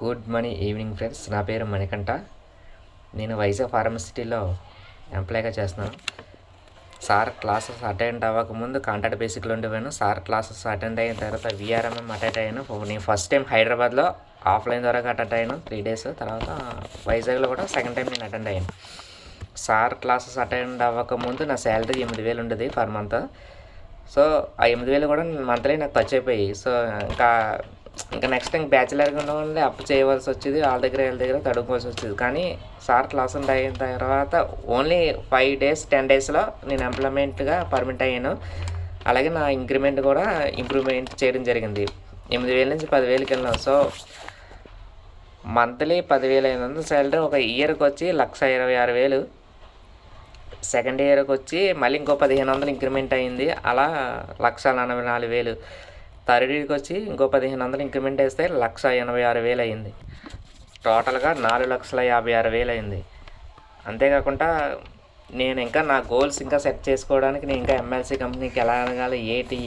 Good morning evening friends. నా పేరు మణికంఠ. నేను వైజాగ్ ఫార్మసిటీలో ఎంప్లాయ్గా చేస్తున్నాను. సార్ క్లాసెస్ అటెండ్ అవ్వకముందు కాంట్రాక్ట్ బేసిక్లో ఉండేవాను. సార్ క్లాసెస్ అటెండ్ అయిన తర్వాత విఆర్ఎంఎం అటెండ్ అయ్యాను. నేను ఫస్ట్ టైం హైదరాబాద్లో ఆఫ్లైన్ ద్వారా అటెండ్ అయ్యాను 3 days. తర్వాత వైజాగ్లో కూడా సెకండ్ టైం నేను అటెండ్ అయ్యాను. సార్ క్లాసెస్ అటెండ్ అవ్వకముందు నా శాలరీ 8,000 ఉండేది పర్ మంత్. సో ఆ 8,000 కూడా మంత్లీ నాకు ఖర్చు అయిపోయి. సో ఇంకా నెక్స్ట్ టైం బ్యాచిలర్గా ఉన్న వాళ్ళని అప్పు చేయవలసి వచ్చేది, వాళ్ళ దగ్గర తడుకోవాల్సి వచ్చేది. కానీ సార్ క్లాస్ అయిన తర్వాత ఓన్లీ 5 days 10 daysలో నేను ఎంప్లాయ్మెంట్గా పర్మిట్ అయ్యాను. అలాగే నా ఇంక్రిమెంట్ కూడా ఇంప్రూవ్మెంట్ చేయడం జరిగింది. 8,000 నుంచి 10,000కి వెళ్ళాను. సో మంత్లీ 10,500 శాలరీ ఒక ఇయర్కి వచ్చి 1,26,000. సెకండ్ ఇయర్కి వచ్చి మళ్ళీ ఇంకో 1,500 ఇంక్రిమెంట్ అయింది. అలా 1,44,000. థర్డ్ ఇయర్కి వచ్చి ఇంకో 1,500 ఇంక్రిమెంట్ వేస్తే 1,86,000 అయింది. టోటల్గా 4,56,000 అయింది. అంతేకాకుండా నేను ఇంకా నా గోల్స్ ఇంకా సెట్ చేసుకోవడానికి నేను ఇంకా ఎంఎల్సీ కంపెనీకి ఎలా అనగాలి ఏటి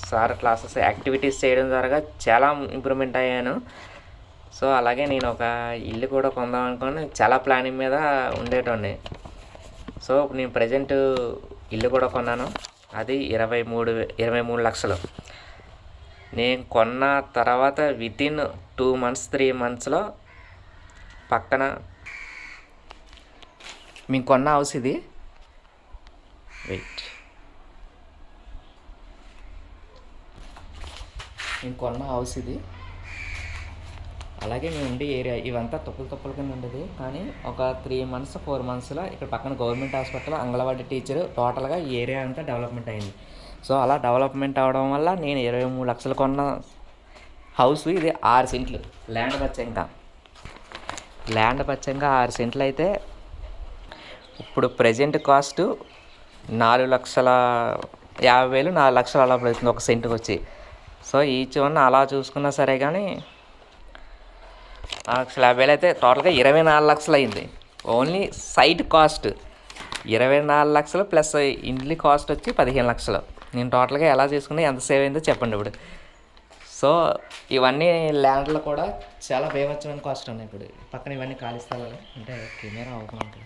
సార్ క్లాసెస్ యాక్టివిటీస్ చేయడం ద్వారా చాలా ఇంప్రూవ్మెంట్ అయ్యాను. సో అలాగే నేను ఒక ఇల్లు కూడా కొందాం అనుకుని చాలా ప్లానింగ్ మీద ఉండేటోడిని. సో నేను ప్రజెంట్ ఇల్లు కూడా కొన్నాను. అది 23 లక్షలు. నేను కొన్న తర్వాత వితిన్ 2 months 3 monthsలో పక్కన మేము కొన్న హౌస్ ఇది. నేను కొన్న హౌస్ ఇది. అలాగే మేము ఉండే ఏరియా ఇవంతా తప్పుల కింద ఉండేది. కానీ ఒక 3 months 4 monthsలో ఇక్కడ పక్కన గవర్నమెంట్ హాస్పిటల్, అంగన్వాడీ టీచరు, టోటల్గా ఈ ఏరియా అంతా డెవలప్మెంట్ అయింది. సో అలా డెవలప్మెంట్ అవడం వల్ల నేను 23 లక్షలు కొన్న హౌస్ ఇది 6 సెంట్లు ల్యాండ్ పచ్చంగా 6 సెంట్లు అయితే ఇప్పుడు ప్రజెంట్ కాస్ట్ 4,50,000 4 లక్షలు అలా పడుతుంది ఒక సెంటుకి వచ్చి. సో ఈచ్ వన్ అలా చూసుకున్నా సరే కానీ 4,50,000 అయితే టోటల్గా 24 లక్షలు అయింది. ఓన్లీ సైట్ కాస్ట్ 24 లక్షలు ప్లస్ ఇండ్లీ కాస్ట్ వచ్చి 15 లక్షలు. నేను టోటల్గా ఎలా చేసుకున్నా ఎంత సేవ్ అయిందో చెప్పండి ఇప్పుడు. సో ఇవన్నీ ల్యాండ్లో కూడా చాలా బేవచ్చమైన కాస్ట్ ఉన్నాయి. ఇప్పుడు పక్కన ఇవన్నీ ఖాళీ స్థలాలు అంటే కెమెరా అవుతుంది.